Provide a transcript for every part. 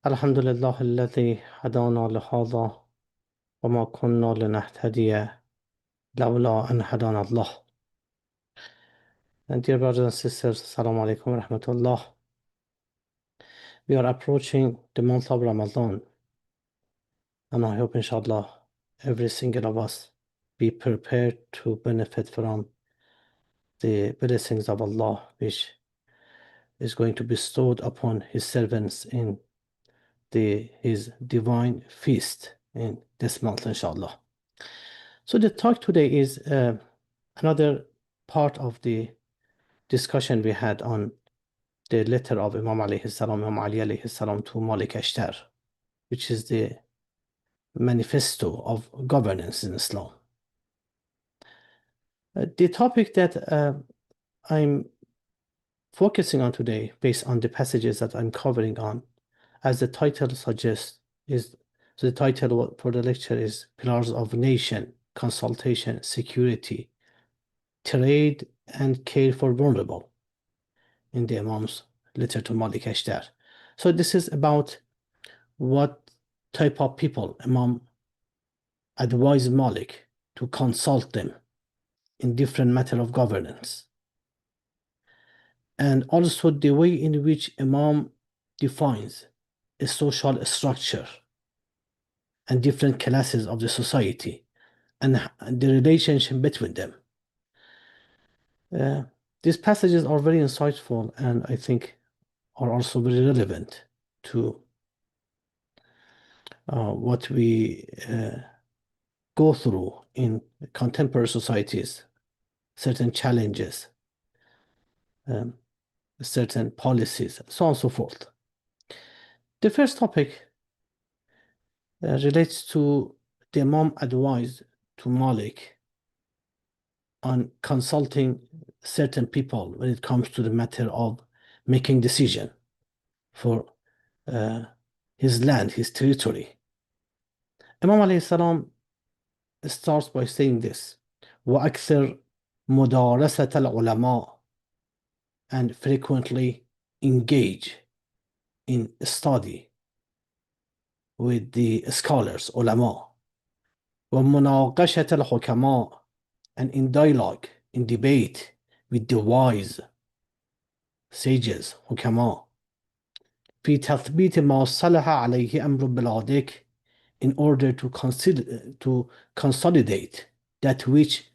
الحمد لله الذي هدانا لهذا وما كنا لنهتدي لولا أن هدانا الله. And dear brothers and sisters, Assalamu alaikum wa rahmatullah. We are approaching the month of Ramadan, and I hope inshallah every single of us be prepared to benefit from the blessings of Allah which is going to be bestowed upon His servants in His divine feast in this month inshallah. So the talk today is another part of the discussion we had on the letter of Imam alayhi salam, Imam Ali alayhi salam to Malik al-Ashtar, which is the manifesto of governance in Islam. The topic that I'm focusing on today, based on the passages that I'm covering on, as the title suggests, is the title for the lecture is Pillars of Nation, Consultation, Security, Trade, and Care for Vulnerable in the Imam's letter to Malik al-Ashtar. So this is about what type of people Imam advised Malik to consult them in different matter of governance, and also the way in which Imam defines a social structure and different classes of the society and the relationship between them. These passages are very insightful and I think are also very relevant to what we go through in contemporary societies, certain challenges, certain policies, so on and so forth. The first topic relates to the Imam advice to Malik on consulting certain people when it comes to the matter of making decision for his land, his territory. Imam alayhi salam starts by saying this: وَأَكْثِرْ مُدَارَسَةَ الْعُلَمَاء, and frequently engage in study with the scholars, ulama, وَمُنَاقَشَةَ الْحُكَمَاء, and in dialogue, in debate with the wise sages, حكماء, في تثبيت ما صلح عليه أمر بلادك, in order to consolidate that which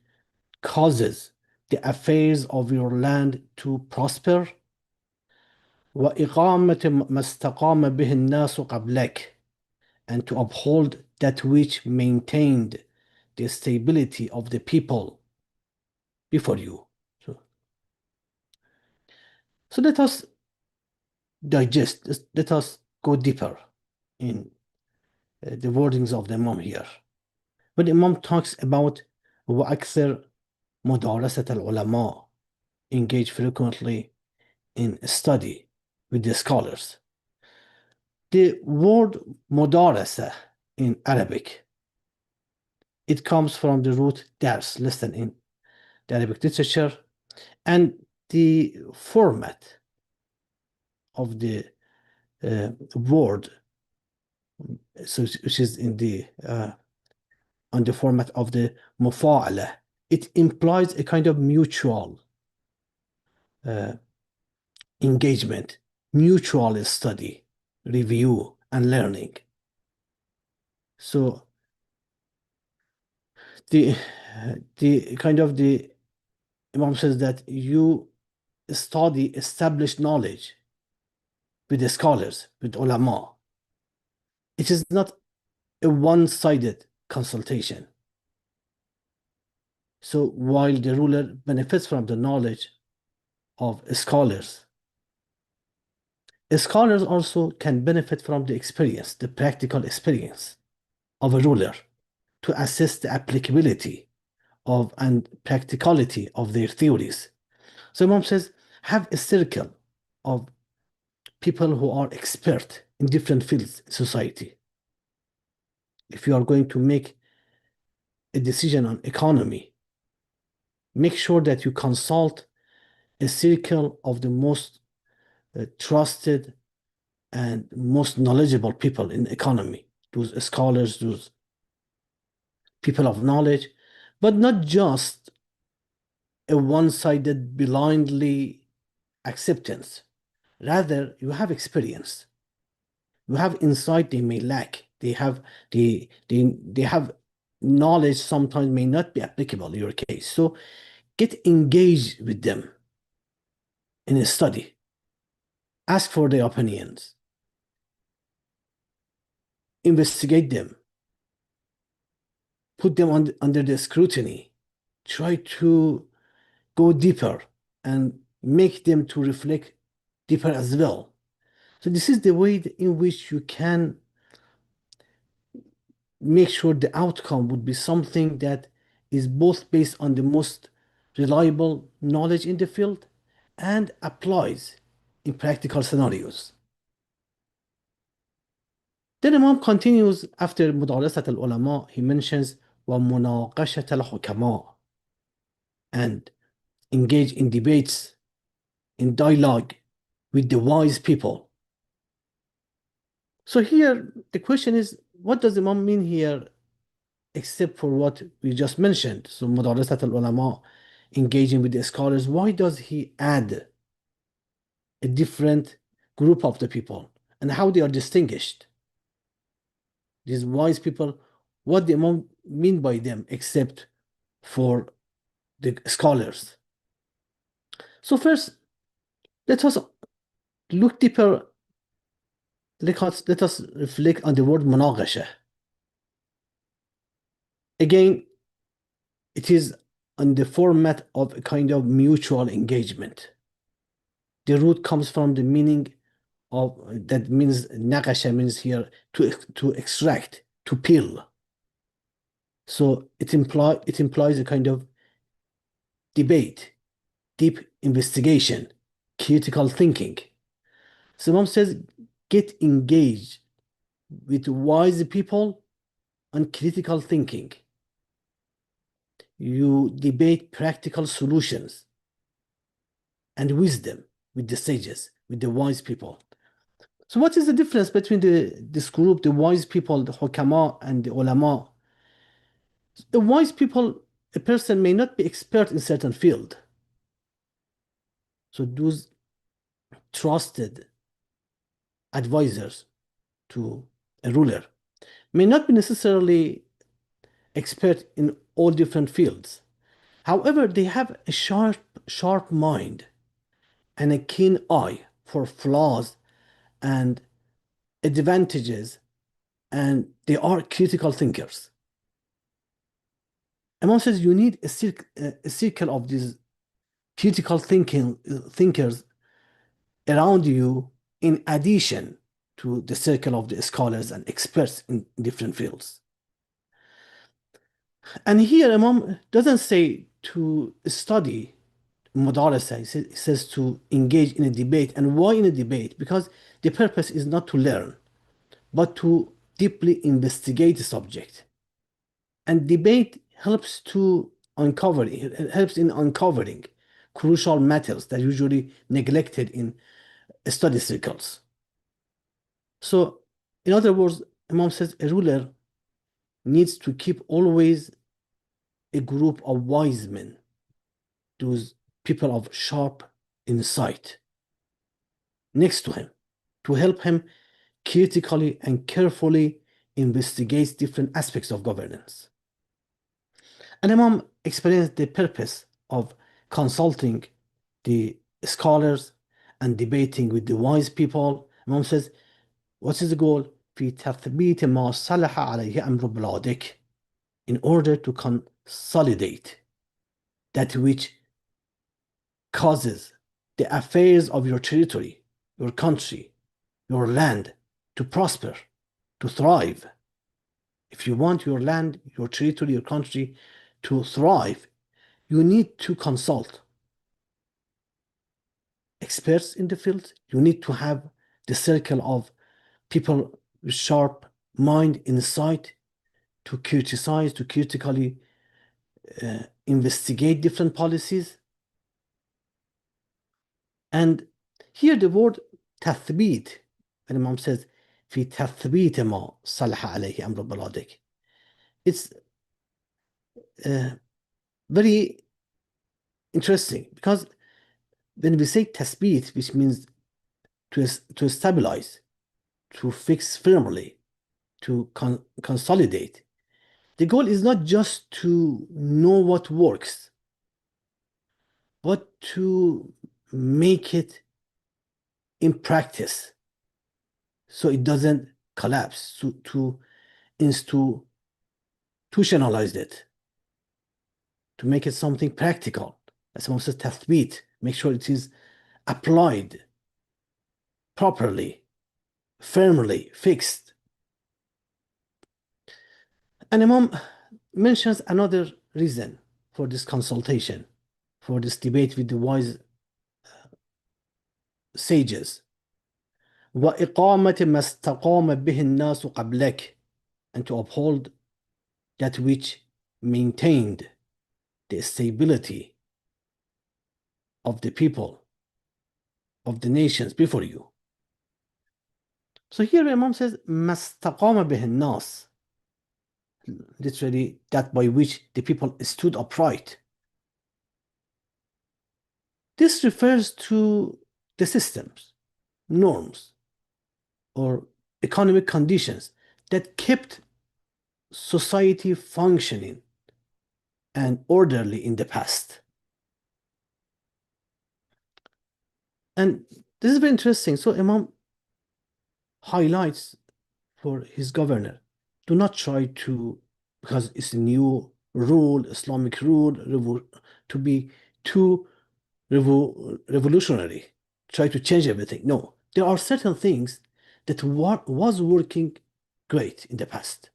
causes the affairs of your land to prosper, وإقامة ما استقام به الناس قبلك, and to uphold that which maintained the stability of the people before you. So let us digest, let us go deeper in the wordings of the Imam here. When Imam talks about وَأَكْثِرْ مُدَارَسَةَ الْعُلَمَاء, engage frequently in study with the scholars. The word mudarasa in Arabic, it comes from the root dars, listen, in the Arabic literature, and the format of the word, so which is in the on the format of the mufa'ala, it implies a kind of mutual engagement, mutual study, review, and learning. So the kind of the Imam says that you study established knowledge with the scholars, with ulama. It is not a one-sided consultation. So while the ruler benefits from the knowledge of scholars also can benefit from the experience, the practical experience of a ruler, to assess the applicability of and practicality of their theories. So Imam says, have a circle of people who are expert in different fields in society. If you are going to make a decision on economy, make sure that you consult a circle of the most trusted and most knowledgeable people in economy, those scholars, those people of knowledge, but not just a one-sided, blindly acceptance. Rather, you have experience, you have insight they may lack. They have knowledge sometimes may not be applicable in your case. So get engaged with them in a study. Ask for their opinions. Investigate them. Put them under the scrutiny. Try to go deeper and make them to reflect deeper as well. So this is the way in which you can make sure the outcome would be something that is both based on the most reliable knowledge in the field and applies in practical scenarios. Then Imam continues after مدارسة العلماء, he mentions ومناقشة الحكماء and engage in debates, in dialogue with the wise people. So here the question is, what does Imam mean here except for what we just mentioned? So مدارسة العلماء, engaging with the scholars, why does he add a different group of the people and how they are distinguished? These wise people, what the Imam mean by them except for the scholars? So first, let us look deeper. Let us reflect on the word مناقشة. Again, it is on the format of a kind of mutual engagement. The root comes from the meaning of that means نقش means here to extract, to peel. So it implies a kind of debate, deep investigation, critical thinking. So Imam says, get engaged with wise people on critical thinking. You debate practical solutions and wisdom with the sages, with the wise people. So what is the difference between this group, the wise people, the hukama and the ulama? The wise people, a person may not be expert in certain field. So those trusted advisors to a ruler may not be necessarily expert in all different fields. However, they have a sharp mind and a keen eye for flaws and advantages, and they are critical thinkers. Imam says you need a circle of these critical thinkers around you in addition to the circle of the scholars and experts in different fields. And here Imam doesn't say to study mudarasa, he says to engage in a debate. And why in a debate? Because the purpose is not to learn, but to deeply investigate the subject. And debate helps in uncovering crucial matters that are usually neglected in study circles. So, in other words, Imam says a ruler needs to keep always a group of wise men, those people of sharp insight, next to him to help him critically and carefully investigate different aspects of governance. And Imam explains the purpose of consulting the scholars and debating with the wise people. Imam says, what is the goal? في تثبيت ما صلح عليه أمر بلادك, in order to consolidate that which causes the affairs of your territory, your country, your land to prosper, to thrive. If you want your land, your territory, your country to thrive, you need to consult experts in the field. You need to have the circle of people with sharp mind, insight, to criticize, to critically investigate different policies. And here the word tathbit And Imam says, في تثبيت ما صلح عليه أمر بلادك. It's very interesting because when we say tasbit, which means to stabilize, to fix firmly, to consolidate, the goal is not just to know what works, but to make it in practice so it doesn't collapse, to institutionalize it, to make it something practical. As someone says, tathbit, make sure it is applied properly, firmly, fixed. And Imam mentions another reason for this consultation, for this debate with the wise sages. وَإِقَامَةِ مَا اسْتَقَامَ بِهِ النَّاسُ قَبْلَكَ, and to uphold that which maintained the stability of the people, of the nations before you. So here Imam says, مَا اسْتَقَامَ بِهِ النَّاسُ, literally that by which the people stood upright. This refers to the systems, norms, or economic conditions that kept society functioning and orderly in the past. And this is very interesting. So Imam highlights for his governor, do not try to, because it's a new rule, Islamic rule, to be too revolutionary, try to change everything. No, there are certain things that was working great in the past.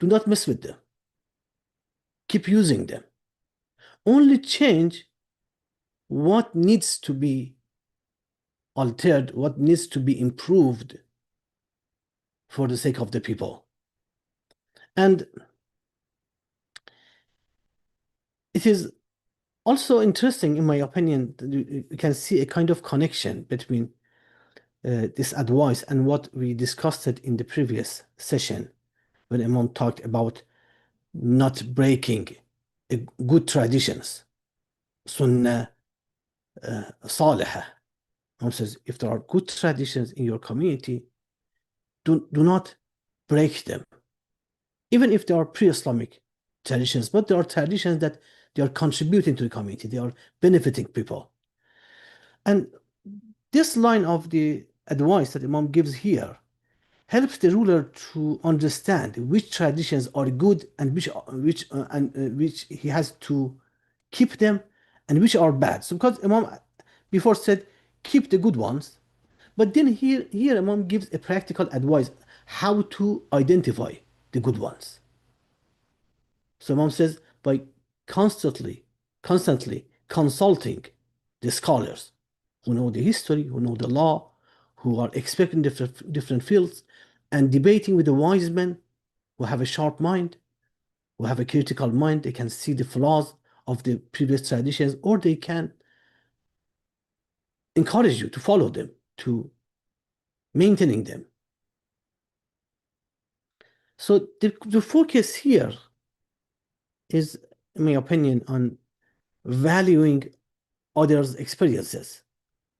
Do not mess with them. Keep using them. Only change what needs to be altered, what needs to be improved for the sake of the people. And it is also interesting, in my opinion, that you can see a kind of connection between this advice and what we discussed it in the previous session when Imam talked about not breaking good traditions, sunnah salihah. Imam says, if there are good traditions in your community, do not break them. Even if they are pre-Islamic traditions, but there are traditions that they are contributing to the community, they are benefiting people. And this line of the advice that Imam gives here helps the ruler to understand which traditions are good and which he has to keep them and which are bad. So because Imam before said keep the good ones, but then here Imam gives a practical advice how to identify the good ones. So Imam says by constantly consulting the scholars who know the history, who know the law, who are expert in different fields, and debating with the wise men who have a sharp mind, who have a critical mind, they can see the flaws of the previous traditions, or they can encourage you to follow them, to maintaining them. So the focus here is, in my opinion, on valuing others' experiences,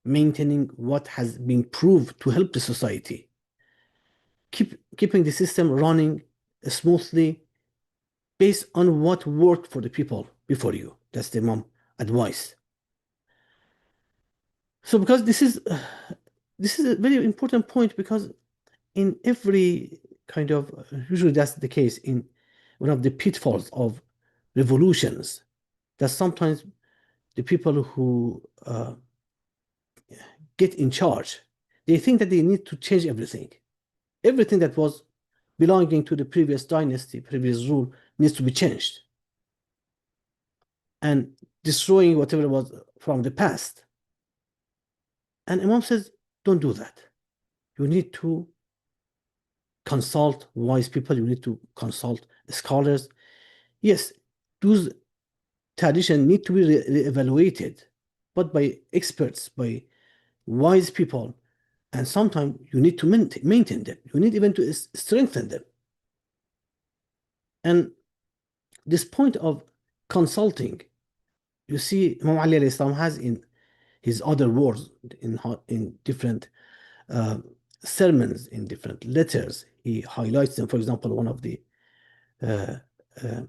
maintaining what has been proved to help the society, keeping the system running smoothly based on what worked for the people before you. That's the Imam advice. So because this is a very important point, because in every kind of, usually that's the case in one of the pitfalls of revolutions, that sometimes the people who get in charge, they think that they need to change everything. Everything that was belonging to the previous dynasty, previous rule, needs to be changed. And destroying whatever was from the past. And Imam says, don't do that. You need to consult wise people, you need to consult scholars. Yes, those traditions need to be re-evaluated, but by experts, by wise people And sometimes you need to maintain them. You need even to strengthen them. And this point of consulting, you see, Imam Ali alayhi salam has in his other words, in different sermons, in different letters, he highlights them. For example, one of the uh, uh,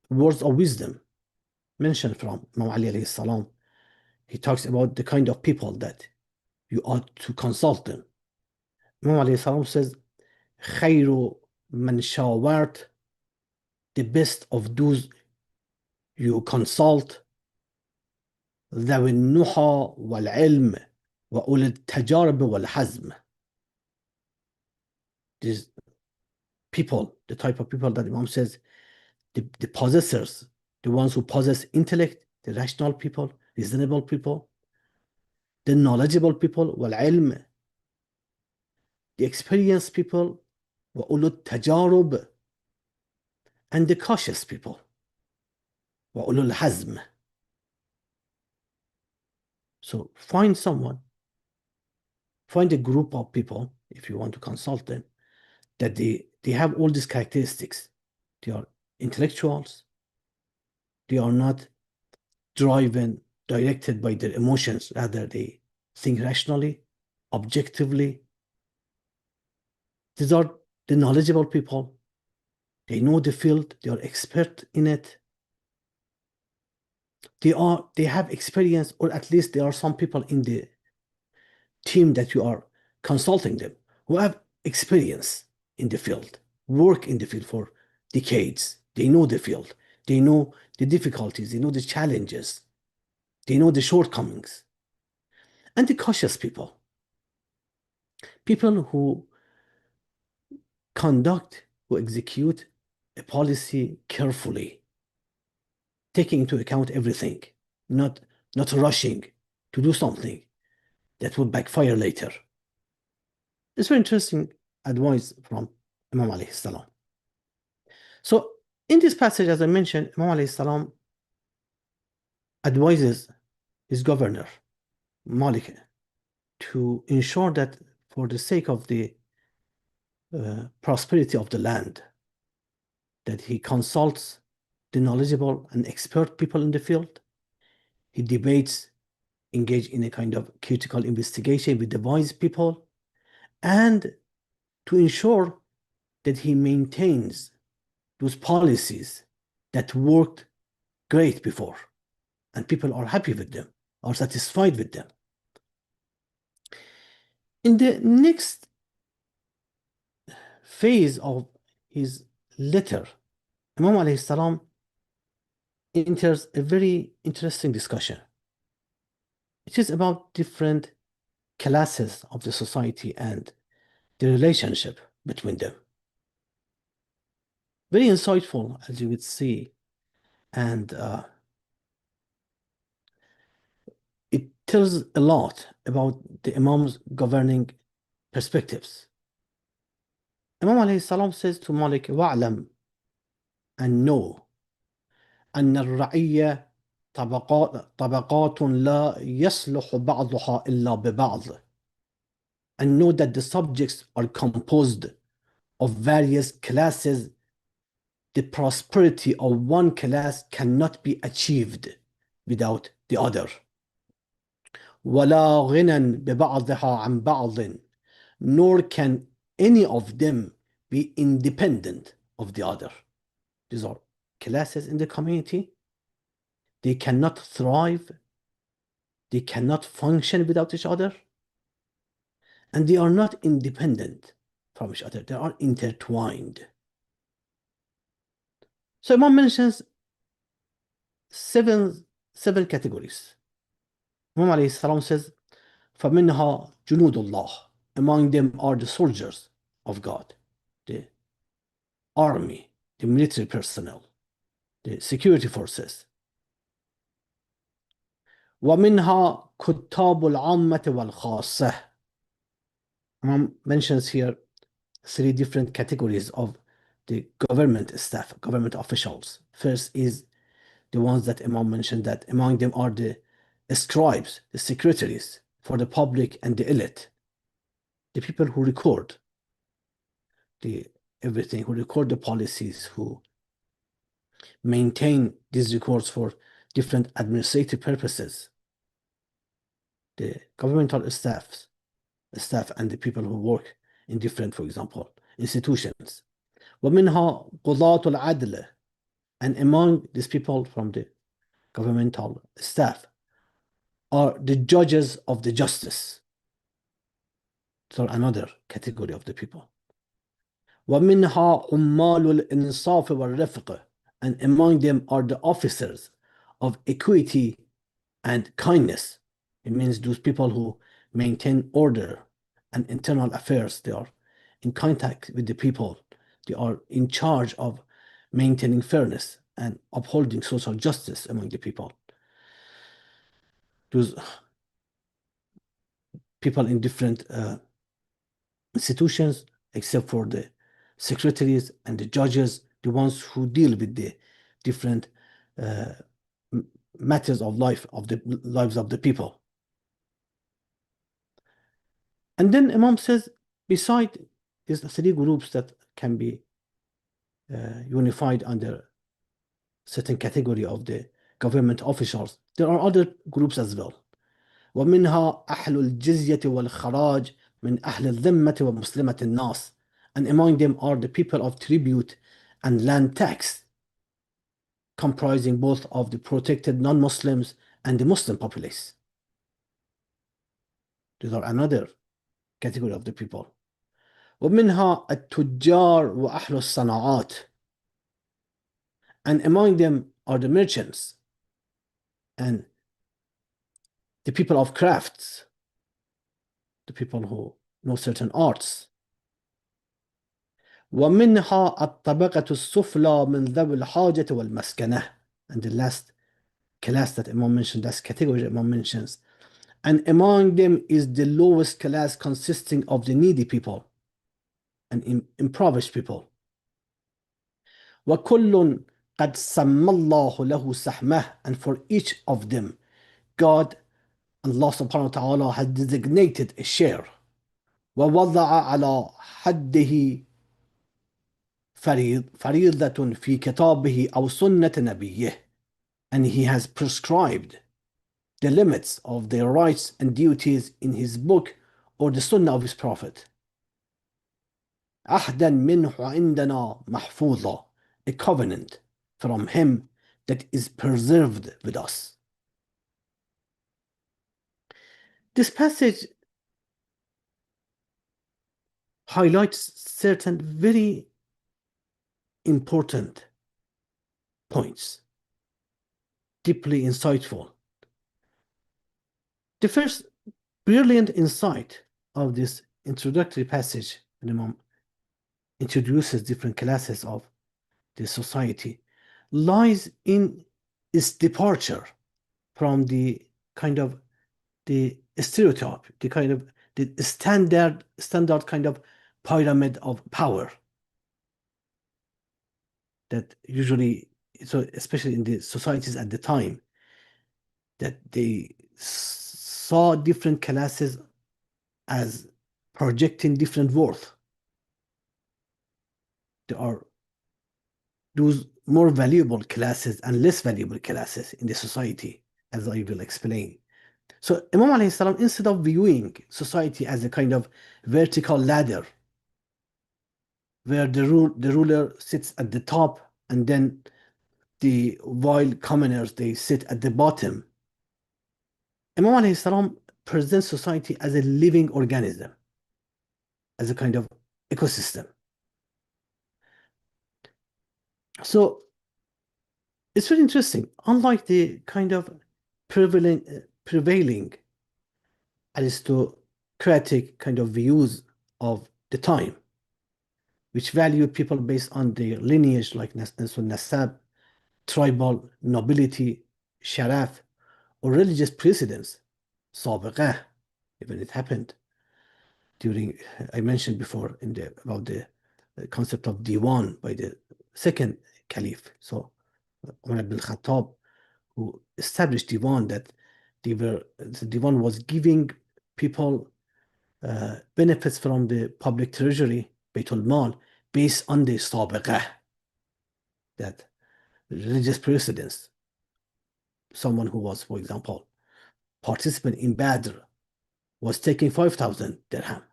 words of wisdom mentioned from Imam Ali alayhi salam, he talks about the kind of people that you ought to consult them. Imam alayhi salam says, خير من شاورت, the best of those you consult, ذوي النحى والعلم وأولي التجارب والحزم. These people, the type of people that Imam says, the possessors, the ones who possess intellect, the rational people, reasonable people, the knowledgeable people, والعلم, the experienced people, وأولو التجارب, and the cautious people, وأولو الحزم. So find someone, find a group of people, if you want to consult them, that they have all these characteristics. They are intellectuals. They are not driven, directed by their emotions. Rather, they think rationally, objectively. These are the knowledgeable people. They know the field. They are expert in it. They have experience, or at least there are some people in the team that you are consulting them who have experience in the field, work in the field for decades. They know the field. They know the difficulties. They know the challenges. They know the shortcomings. And the cautious people, people who conduct, who execute a policy carefully, taking into account everything, not rushing to do something that would backfire later. It's very interesting advice from Imam alayhi salam. So in this passage, as I mentioned, Imam alayhi salam advises his governor, Malik, to ensure that for the sake of the prosperity of the land, that he consults the knowledgeable and expert people in the field. He debates, engage in a kind of critical investigation with the wise people, and to ensure that he maintains those policies that worked great before, and people are happy with them, are satisfied with them. In the next phase of his letter, Imam alayhi salam enters a very interesting discussion. It is about different classes of the society and the relationship between them. Very insightful, as you would see, and it tells a lot about the Imam's governing perspectives. Imam alayhi salam says to Malik, وَعْلَمْ, and know, أن الرعية طبقات لا يصلح بعضها إلا ببعض, and know that the subjects are composed of various classes. The prosperity of one class cannot be achieved without the other. ولا غنى ببعضها عن بعض, nor can any of them be independent of the other. These are classes in the community. They cannot thrive. They cannot function without each other. And they are not independent from each other. They are intertwined. So Imam mentions seven categories. Imam alayhi salam says, فَمِنْهَا جُنُودُ اللَّهِ, among them are the soldiers of God, the army, the military personnel, the security forces. وَمِنْهَا كُتَّابُ الْعَامَّةِ وَالْخَاصَّةِ. Imam mentions here three different categories of the government staff, government officials. First is the ones that Imam mentioned, that among them are the scribes, the secretaries for the public and the elite. the people who record everything, who record the policies, who maintain these records for different administrative purposes, the governmental staff and the people who work in different, for example, institutions. ومنها قضاة العدل, and among these people from the governmental staff are the judges of the justice. So another category of the people. ومنها عمال الإنصاف والرفق, and among them are the officers of equity and kindness. It means those people who maintain order and internal affairs. They are in contact with the people. They are in charge of maintaining fairness and upholding social justice among the people. Those people in different institutions, except for the secretaries and the judges, the ones who deal with the different matters of life, of the lives of the people. And then Imam says, beside these three groups that can be unified under certain category of the government officials, there are other groups as well. ومنها أهل الجزية والخراج من أهل الذمة ومسلمة الناس, and among them are the people of tribute and land tax, comprising both of the protected non-Muslims and the Muslim populace. These are another category of the people. ومنها التجار وأهل الصناعات, and among them are the merchants and the people of crafts, the people who know certain arts. ومنها الطبقة السفلى من ذوي الحاجة والمسكنة, and the last class that Imam mentioned, that's category that Imam mentions, and among them is the lowest class consisting of the needy people and impoverished people. وكل قد سمى الله له سحمه, and for each of them God, Allah subhanahu wa ta'ala, has designated a share. ووضع على حده فريضة في كتابه أو سنة نبيه, and he has prescribed the limits of their rights and duties in his book or the sunnah of his prophet. عهدا منه عندنا محفوظا, a covenant from him that is preserved with us. This passage highlights certain very important points, deeply insightful. The first brilliant insight of this introductory passage, when Imam introduces different classes of the society, lies in its departure from the kind of the stereotype, the kind of the standard kind of pyramid of power that usually, so especially in the societies at the time, that they saw different classes as projecting different worth. There are those more valuable classes and less valuable classes in the society, as I will explain. So Imam alayhi salam, instead of viewing society as a kind of vertical ladder where the ruler sits at the top and then the vile commoners, they sit at the bottom, Imam alayhi salam presents society as a living organism, as a kind of ecosystem. So it's very interesting. Unlike the kind of prevailing aristocratic kind of views of the time, which valued people based on their lineage, like nasab, tribal nobility, sharaf, or religious precedence, sabiqah, even it happened during, I mentioned before about the concept of diwan by the second caliph. So Umar ibn Khattab, who established diwan, that the diwan was giving people benefits from the public treasury, Bayt al-Mal, based on the sabiqah, that religious precedence. Someone who was, for example, participant in Badr was taking 5,000 dirham.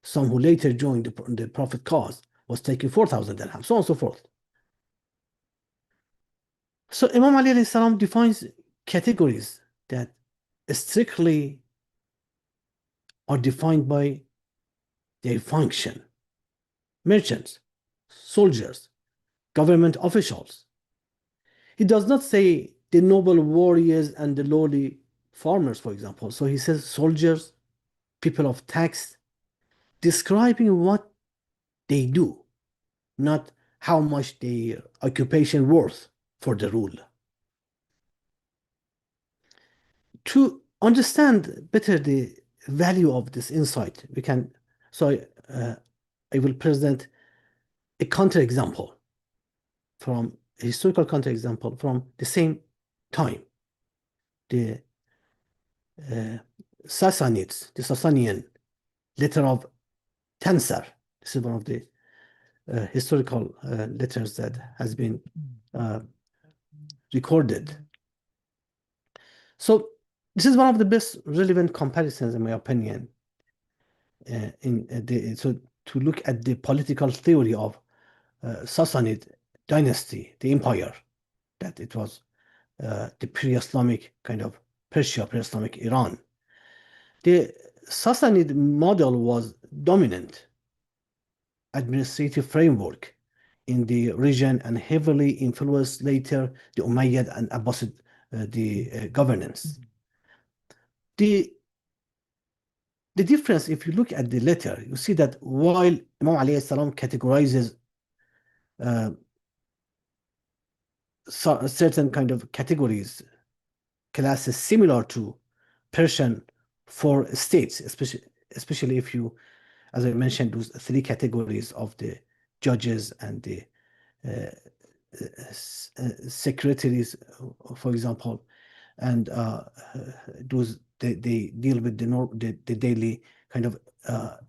Some who later joined the Prophet cause was taking 4,000 dirham, so on and so forth. So Imam Ali alayhi salam defines categories that strictly are defined by their function. Merchants, soldiers, government officials. He does not say the noble warriors and the lowly farmers, for example. So he says soldiers, people of tax, describing what they do, not how much their occupation worth for the rule. To understand better the value of this insight, I will present a counterexample from a historical counterexample from the same time. The Sassanids, the Sassanian letter of Tansar. This is one of the historical letters that has been recorded. So this is one of the best relevant comparisons, in my opinion, to look at the political theory of Sassanid dynasty, the empire, that it was the pre-Islamic kind of Persia, pre-Islamic Iran. The Sassanid model was dominant administrative framework in the region and heavily influenced later the Umayyad and Abbasid governance. The difference, if you look at the letter, you see that while Imam alayhi salam categorizes certain kind of categories, classes similar to Persian four states, especially if you, as I mentioned, those three categories of the judges and the secretaries, for example, and those they deal with the daily kind of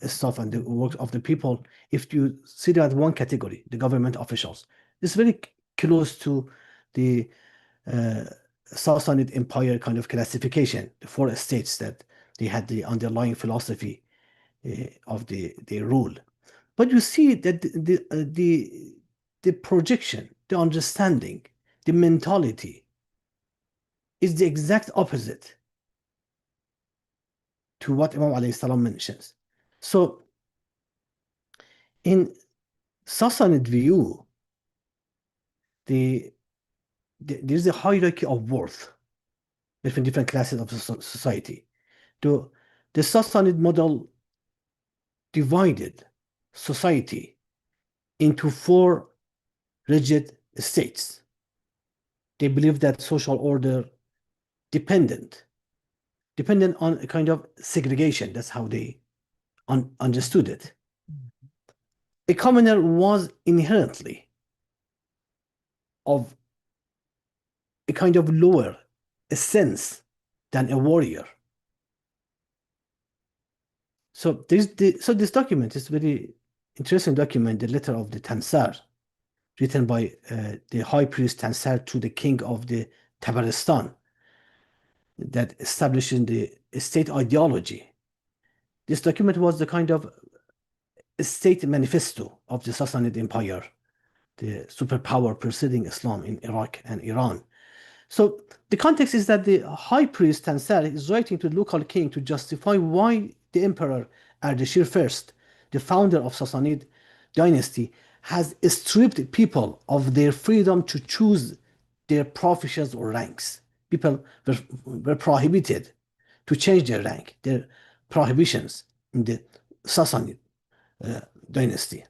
stuff and the work of the people. If you see that one category, the government officials, it's very close to the Sassanid Empire kind of classification, the four states that they had the underlying philosophy of the rule. But you see that the projection, the understanding, the mentality is the exact opposite to what Imam alayhi salam mentions. So in Sassanid view, there's a hierarchy of worth between different classes of society. The Sassanid model divided society into four rigid states. They believe that social order dependent on a kind of segregation. That's how they understood it. A commoner was inherently of a kind of lower sense than a warrior. So this document is very interesting document, the letter of the Tansar, written by the high priest Tansar to the king of the Tabaristan, that establishes the state ideology. This document was the kind of state manifesto of the Sassanid Empire, the superpower preceding Islam in Iraq and Iran. So the context is that the high priest Tansar is writing to the local king to justify why the emperor Ardashir I, the founder of Sassanid dynasty, has stripped people of their freedom to choose their professions or ranks. People were prohibited to change their rank, their prohibitions in the Sassanid dynasty.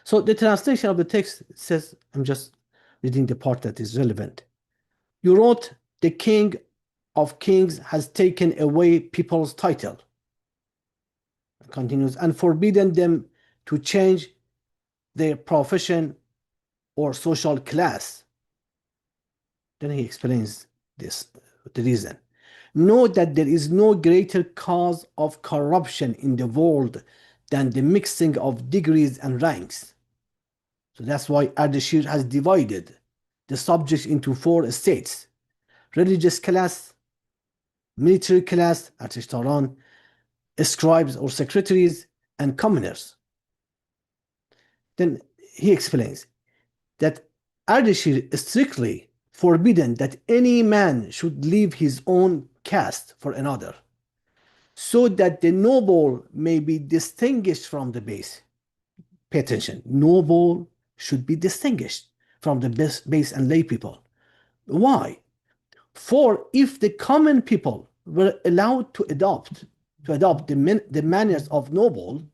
So the translation of the text says, I'm just reading the part that is relevant. You wrote, the king of kings has taken away people's title. It continues, and forbidden them to change their profession or social class. Then he explains the reason. Know that there is no greater cause of corruption in the world than the mixing of degrees and ranks. So that's why Ardashir has divided the subjects into 4 states: religious class, military class, Artishtaran, scribes or secretaries, and commoners. Then he explains that Ardashir is strictly forbidden that any man should leave his own caste for another, so that the noble may be distinguished from the base. Pay attention. Noble should be distinguished from the base and lay people. Why? For if the common people were allowed to adopt the manners of noble,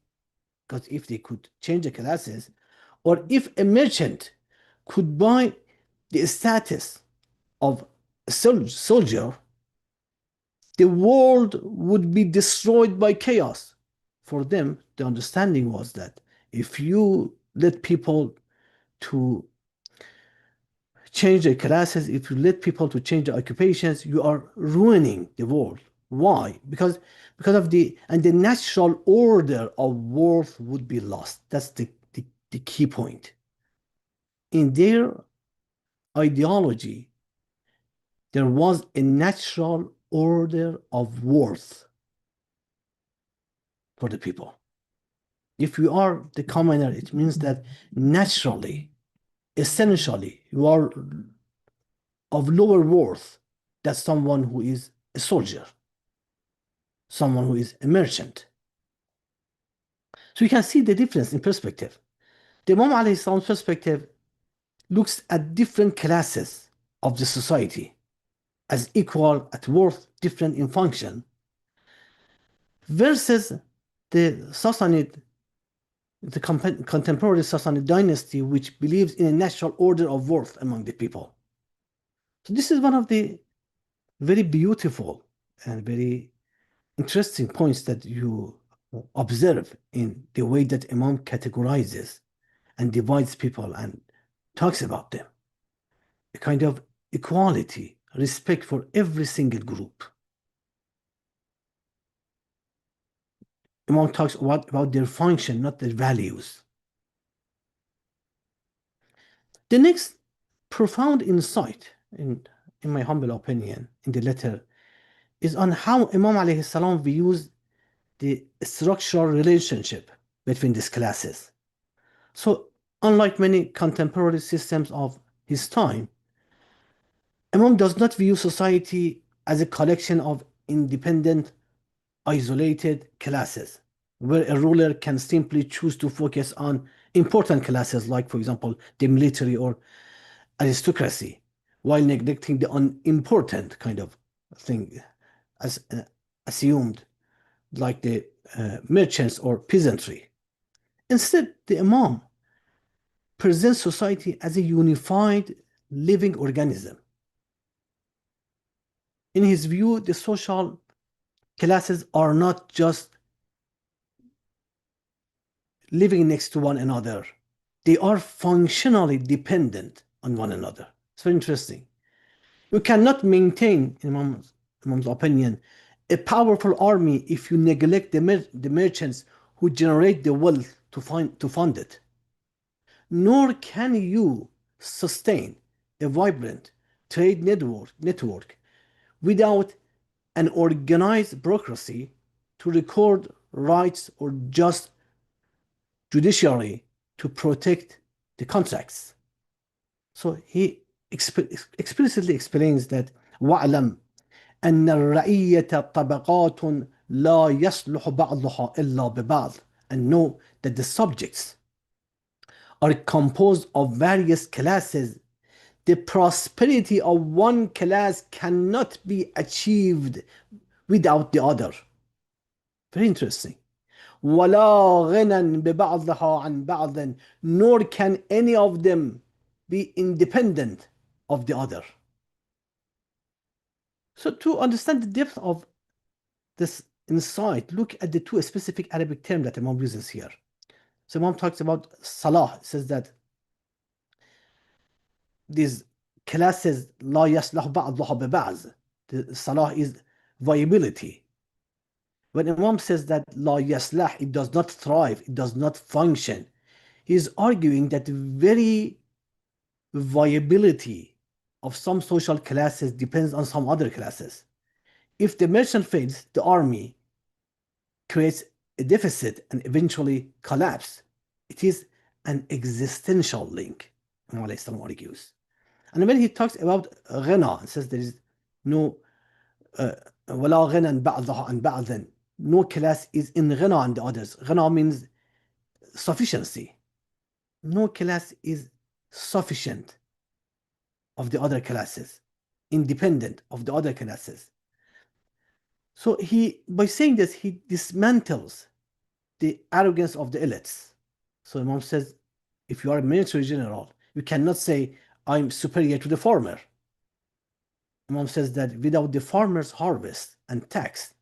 because if they could change the classes, or if a merchant could buy the status of a soldier, the world would be destroyed by chaos. For them, the understanding was that if you let people to change their classes, if you let people to change their occupations, you are ruining the world. Why? Because of the natural order of worth would be lost. That's the key point. In their ideology, there was a natural order of worth for the people. If you are the commoner, it means that naturally, essentially, you are of lower worth than someone who is a soldier, someone who is a merchant. So you can see the difference in perspective. The Imam alayhi salam's perspective looks at different classes of the society as equal at worth, different in function, versus the Sassanid, the contemporary Sassanid dynasty, which believes in a natural order of worth among the people. So this is one of the very beautiful and very interesting points that you observe in the way that Imam categorizes and divides people and talks about them. A kind of equality, respect for every single group. Imam talks about their function, not their values. The next profound insight, in my humble opinion, in the letter, is on how Imam alayhi salam views the structural relationship between these classes. So, unlike many contemporary systems of his time, Imam does not view society as a collection of independent, isolated classes, where a ruler can simply choose to focus on important classes, like, for example, the military or aristocracy, while neglecting the unimportant kind of thing as assumed, like the merchants or peasantry. Instead, the Imam presents society as a unified living organism. In his view, the social classes are not just living next to one another. They are functionally dependent on one another. It's very interesting. You cannot maintain, in Imam's opinion, a powerful army if you neglect the merchants who generate the wealth to fund it. Nor can you sustain a vibrant trade network without an organized bureaucracy to record rights or just judiciary to protect the contracts. So he explicitly explains that وَاعْلَمْ أن الرعية طبقات لا يصلح بعضها إلا ببعض, and know that the subjects are composed of various classes. The prosperity of one class cannot be achieved without the other. Very interesting. وَلَا غِنًى بِبَعْضِهَا عَنْ بَعْضٍ, nor can any of them be independent of the other. So to understand the depth of this insight, look at the 2 specific Arabic terms that Imam uses here. So Imam talks about Salah. It says that these classes لا يصلح بعضها ببعض. The Salah is viability. When Imam says that la yaslah, it does not thrive, it does not function, he is arguing that the very viability of some social classes depends on some other classes. If the merchant fails, the army creates a deficit and eventually collapse. It is an existential link, Imam argues. And when he talks about ghina, and says there is no وَلَا غِنًى بَعْضَهَا عَنْ بَعْضٍ, no class is in ghina on the others. Ghina means sufficiency. No class is sufficient of the other classes, independent of the other classes. So by saying this, he dismantles the arrogance of the elites. So Imam says, if you are a military general, you cannot say, I'm superior to the farmer. Imam says that without the farmer's harvest and tax,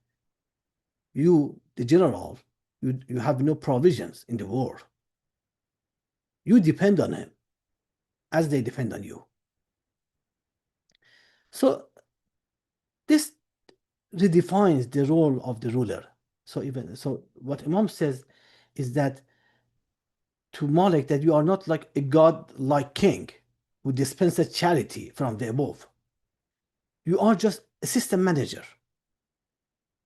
you, the general, you have no provisions in the war. You depend on him as they depend on you. So this redefines the role of the ruler. So what Imam says is that to Malik, that you are not like a god-like king who dispenses charity from the above. You are just a system manager.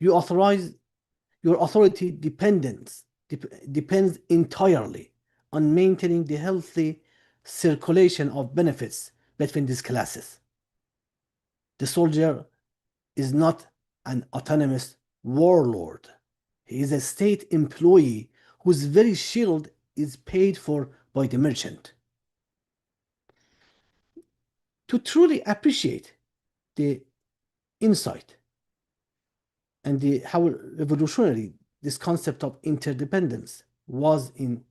Your authority depends entirely on maintaining the healthy circulation of benefits between these classes. The soldier is not an autonomous warlord. He is a state employee whose very shield is paid for by the merchant. To truly appreciate the insight and how revolutionary this concept of interdependence was in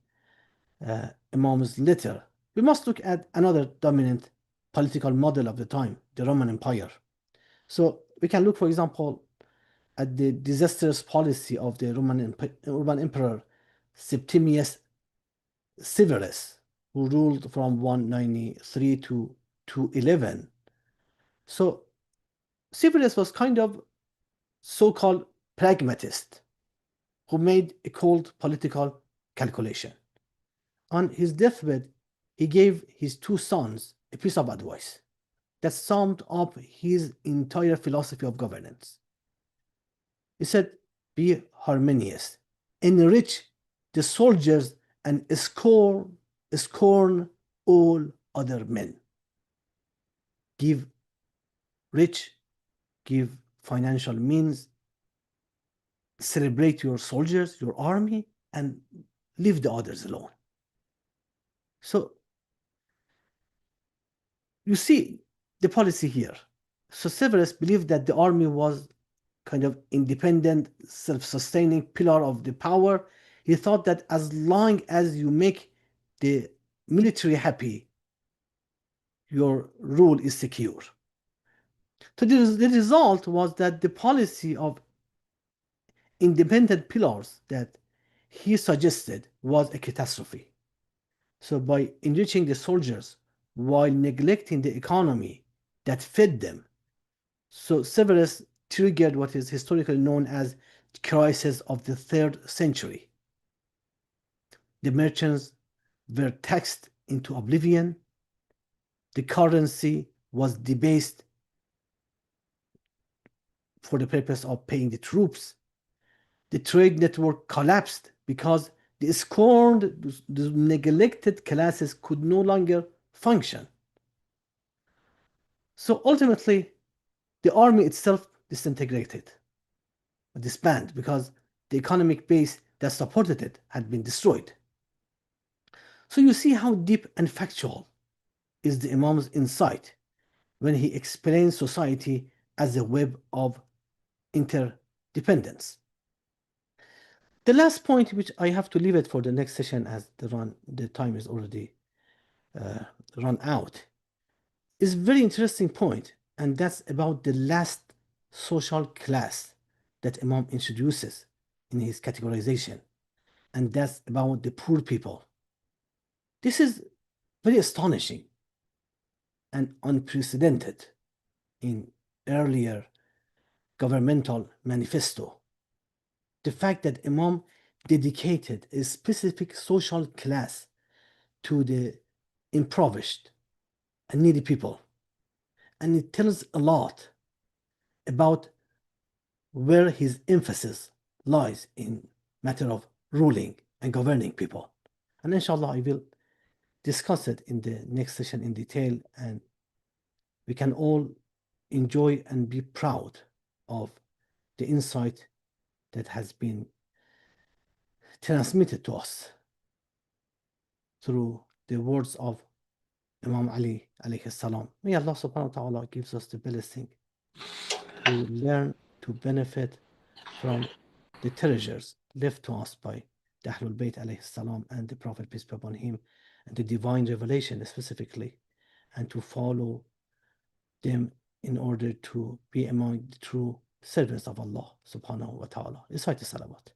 Imam's letter, we must look at another dominant political model of the time, the Roman Empire. So we can look, for example, at the disastrous policy of the Roman Emperor Septimius Severus, who ruled from 193 to 211. So Severus was kind of so-called pragmatist who made a cold political calculation. On his deathbed, he gave his two sons a piece of advice that summed up his entire philosophy of governance. He said, be harmonious, enrich the soldiers, and scorn all other men. Give rich, give financial means, celebrate your soldiers, your army, and leave the others alone. So you see the policy here. So Severus believed that the army was kind of independent, self-sustaining pillar of the power. He thought that as long as you make the military happy, your rule is secure. So the result was that the policy of independent pillars that he suggested was a catastrophe. So by enriching the soldiers while neglecting the economy that fed them, so Severus triggered what is historically known as the crisis of the 3rd century. The merchants were taxed into oblivion. The currency was debased for the purpose of paying the troops. The trade network collapsed because the scorned, the neglected classes could no longer function. So ultimately, the army itself disintegrated, disbanded, because the economic base that supported it had been destroyed. So you see how deep and factual is the Imam's insight when he explains society as a web of interdependence. The last point, which I have to leave it for the next session as the time is already run out, is a very interesting point, and that's about the last social class that Imam introduces in his categorization, and that's about the poor people. This is very astonishing and unprecedented in earlier governmental manifesto. The fact that Imam dedicated a specific social class to the impoverished and needy people. And it tells a lot about where his emphasis lies in matter of ruling and governing people. And inshallah, I will discuss it in the next session in detail, and we can all enjoy and be proud of the insight that has been transmitted to us through the words of Imam Ali alayhi salam. May Allah subhanahu wa ta'ala gives us the blessing to learn, to benefit from the treasures left to us by the Ahlul Bayt alayhi salam and the Prophet, peace be upon him, and the divine revelation specifically, and to follow them in order to be among the true servants of Allah subhanahu wa ta'ala. Recite the salawat.